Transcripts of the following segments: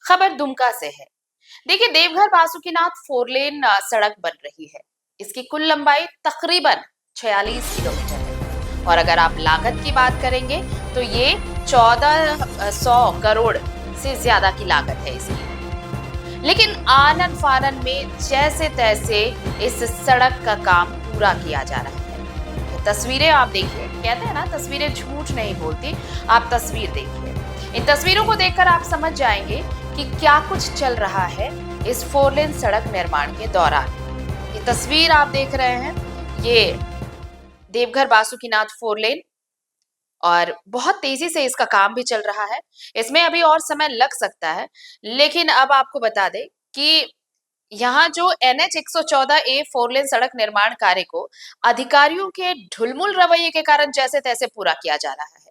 खबर दुमका से है। देखिए, देवघर बासुकीनाथ फोर लेन सड़क बन रही है। इसकी कुल लंबाई तकरीबन 46 किलोमीटर है और अगर आप लागत की बात करेंगे तो ये 1400 करोड़ से ज्यादा की लागत है इसकी। लेकिन आनन फानन में जैसे तैसे इस सड़क का काम पूरा किया जा रहा है। ये तस्वीरें आप देखिए, कहते हैं ना तस्वीरें झूठ नहीं बोलती। आप तस्वीर देखिए, इन तस्वीरों को देखकर आप समझ जाएंगे कि क्या कुछ चल रहा है इस फोर लेन सड़क निर्माण के दौरान। ये तस्वीर आप देख रहे हैं, ये देवघर बासुकीनाथ फोर लेन, और बहुत तेजी से इसका काम भी चल रहा है। इसमें अभी और समय लग सकता है, लेकिन अब आपको बता दें कि यहाँ जो NH 114A फोर लेन सड़क निर्माण कार्य को अधिकारियों के ढुलमुल रवैये के कारण जैसे तैसे पूरा किया जा रहा है।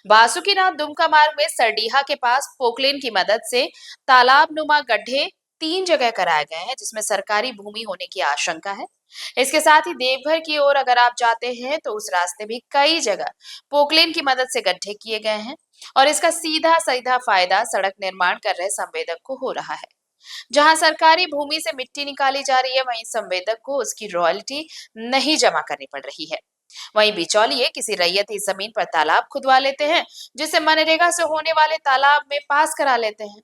बासुकीनाथ दुमका मार्ग में सरडीहा के पास पोकलेन की मदद से तालाब नुमा गड्ढे 3 जगह कराए गए हैं, जिसमें सरकारी भूमि होने की आशंका है। इसके साथ ही देवघर की ओर अगर आप जाते हैं तो उस रास्ते भी कई जगह पोकलेन की मदद से गड्ढे किए गए हैं और इसका सीधा सीधा फायदा सड़क निर्माण कर रहे संवेदक को हो रहा है। जहां सरकारी भूमि से मिट्टी निकाली जा रही है, वहीं संवेदक को उसकी रॉयल्टी नहीं जमा करनी पड़ रही है। वहीं बिचौलिए किसी रैयती जमीन पर तालाब खुदवा लेते हैं, जिसे मनरेगा से होने वाले तालाब में पास करा लेते हैं।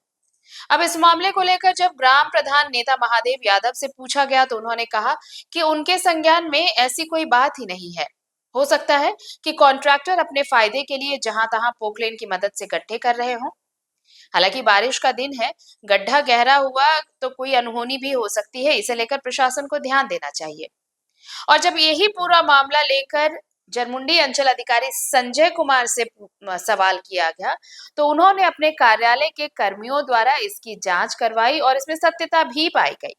अब इस मामले को लेकर जब ग्राम प्रधान नेता महादेव यादव से पूछा गया तो उन्होंने कहा कि उनके संज्ञान में ऐसी कोई बात ही नहीं है। हो सकता है कि कॉन्ट्रैक्टर अपने फायदे के लिए जहां तहां पोकलेन की मदद से गड्ढे कर रहे हों। हालांकि बारिश का दिन है, गड्ढा गहरा हुआ तो कोई अनहोनी भी हो सकती है, इसे लेकर प्रशासन को ध्यान देना चाहिए। और जब यही पूरा मामला लेकर जरमुंडी अंचल अधिकारी संजय कुमार से सवाल किया गया तो उन्होंने अपने कार्यालय के कर्मियों द्वारा इसकी जांच करवाई और इसमें सत्यता भी पाई गई।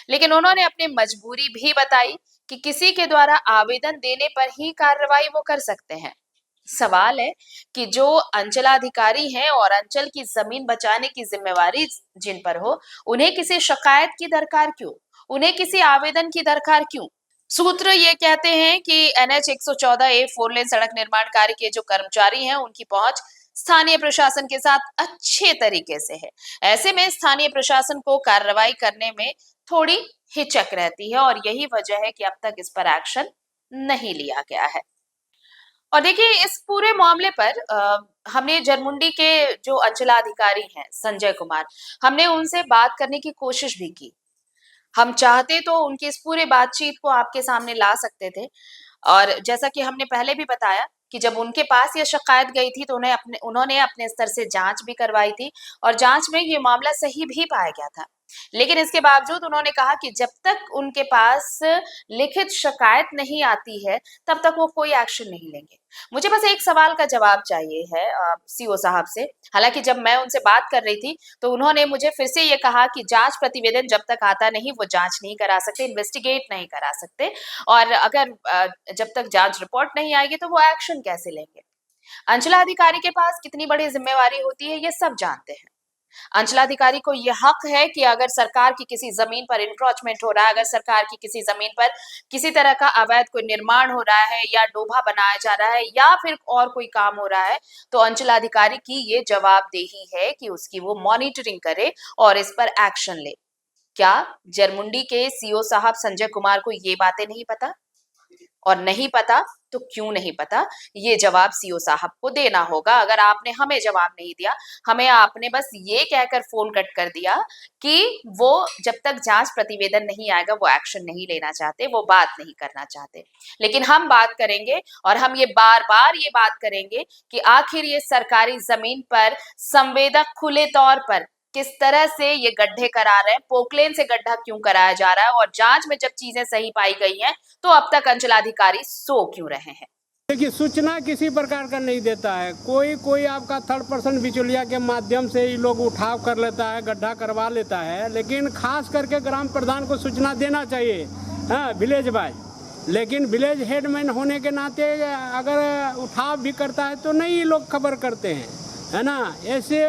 लेकिन उन्होंने अपनी मजबूरी भी बताई कि किसी के द्वारा आवेदन देने पर ही कार्रवाई वो कर सकते हैं। सवाल है कि जो अंचलाधिकारी हैं और अंचल की जमीन बचाने की जिम्मेवारी जिन पर हो, उन्हें किसी शिकायत की दरकार क्यों, उन्हें किसी आवेदन की दरकार क्यों? सूत्र ये कहते हैं कि NH 114A फोर लेन सड़क निर्माण कार्य के जो कर्मचारी हैं उनकी पहुंच स्थानीय प्रशासन के साथ अच्छे तरीके से है। ऐसे में स्थानीय प्रशासन को कार्रवाई करने में थोड़ी हिचक रहती है और यही वजह है कि अब तक इस पर एक्शन नहीं लिया गया है। और देखिए, इस पूरे मामले पर हमने जरमुंडी के जो अंचलाधिकारी हैं संजय कुमार, हमने उनसे बात करने की कोशिश भी की। हम चाहते तो उनकी इस पूरे बातचीत को आपके सामने ला सकते थे। और जैसा कि हमने पहले भी बताया कि जब उनके पास ये शिकायत गई थी तो उन्होंने अपने स्तर से जांच भी करवाई थी और जांच में ये मामला सही भी पाया गया था। लेकिन इसके बावजूद उन्होंने कहा कि जब तक उनके पास लिखित शिकायत नहीं आती है तब तक वो कोई एक्शन नहीं लेंगे। मुझे बस एक सवाल का जवाब चाहिए है सीओ साहब से। हालांकि जब मैं उनसे बात कर रही थी तो उन्होंने मुझे फिर से ये कहा कि जांच प्रतिवेदन जब तक आता नहीं वो जांच नहीं करा सकते, इन्वेस्टिगेट नहीं करा सकते, और अगर जब तक जांच रिपोर्ट नहीं आएगी तो वो एक्शन कैसे लेंगे। अंचलाधिकारी के पास कितनी बड़ी जिम्मेवारी होती है ये सब जानते हैं। अंचलाधिकारी को यह हक है कि अगर सरकार की किसी जमीन पर इंक्रोचमेंट हो रहा है, अगर सरकार की किसी जमीन पर किसी तरह का अवैध कोई निर्माण हो रहा है या डोभा बनाया जा रहा है या फिर और कोई काम हो रहा है, तो अंचलाधिकारी की ये जवाबदेही है कि उसकी वो मॉनिटरिंग करे और इस पर एक्शन ले। क्या जरमुंडी के सीओ साहब संजय कुमार को ये बातें नहीं पता? और नहीं पता तो क्यों नहीं पता, ये जवाब सीओ साहब को देना होगा। अगर आपने हमें जवाब नहीं दिया, हमें आपने बस ये कहकर फोन कट कर दिया कि वो जब तक जांच प्रतिवेदन नहीं आएगा वो एक्शन नहीं लेना चाहते, वो बात नहीं करना चाहते। लेकिन हम बात करेंगे और हम ये बार बार ये बात करेंगे कि आखिर ये सरकारी जमीन पर संवेदक खुले तौर पर किस तरह से ये गड्ढे करा रहे हैं, पोकलेन से गड्ढा क्यों कराया जा रहा है, और जांच में जब चीजें सही पाई गई हैं तो अब तक अंचलाधिकारी सो क्यों रहे हैं। देखिए, सूचना किसी प्रकार का नहीं देता है। कोई आपका थर्ड पर्सन बिचौलिया के माध्यम से ही लोग उठाव कर लेता है, गड्ढा करवा लेता है, लेकिन खास करके ग्राम प्रधान को सूचना देना चाहिए, हाँ, विलेज वाइज। लेकिन विलेज हेडमैन होने के नाते अगर उठाव भी करता है तो नहीं लोग खबर करते हैं, है ना। ऐसे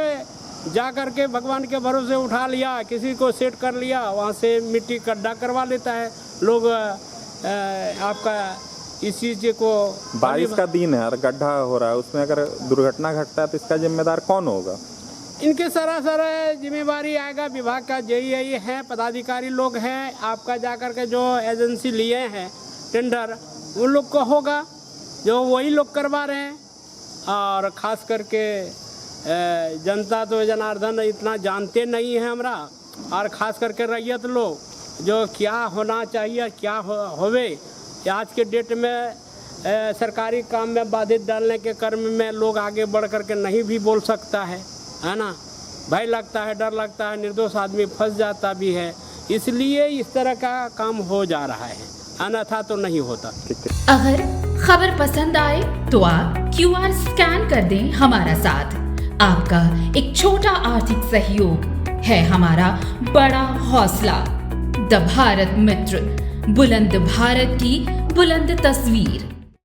जा कर के भगवान के भरोसे उठा लिया, किसी को सेट कर लिया, वहाँ से मिट्टी गड्ढा करवा लेता है लोग। आपका इस चीज़ को, बारिश का दिन है और गड्ढा हो रहा है, उसमें अगर दुर्घटना घटता है तो इसका जिम्मेदार कौन होगा? इनके सरासर जिम्मेवारी आएगा विभाग का, जेईई है, पदाधिकारी लोग हैं, आपका जाकर के जो एजेंसी लिए हैं टेंडर उन लोग को होगा, जो वही लोग करवा रहे हैं। और ख़ास करके जनता तो जनार्दन इतना जानते नहीं हैं हमरा, और ख़ास करके रैयत लोग जो क्या होना चाहिए क्या होवे, आज के डेट में सरकारी काम में बाधित डालने के क्रम में लोग आगे बढ़ करके नहीं भी बोल सकता है ना। भय लगता है, डर लगता है, निर्दोष आदमी फंस जाता भी है, इसलिए इस तरह का काम हो जा रहा है, अन्यथा तो नहीं होता। अगर खबर पसंद आए तो आप QR स्कैन कर दें हमारा साथ। आपका एक छोटा आर्थिक सहयोग है हमारा बड़ा हौसला। द भारत मित्र, बुलंद भारत की बुलंद तस्वीर।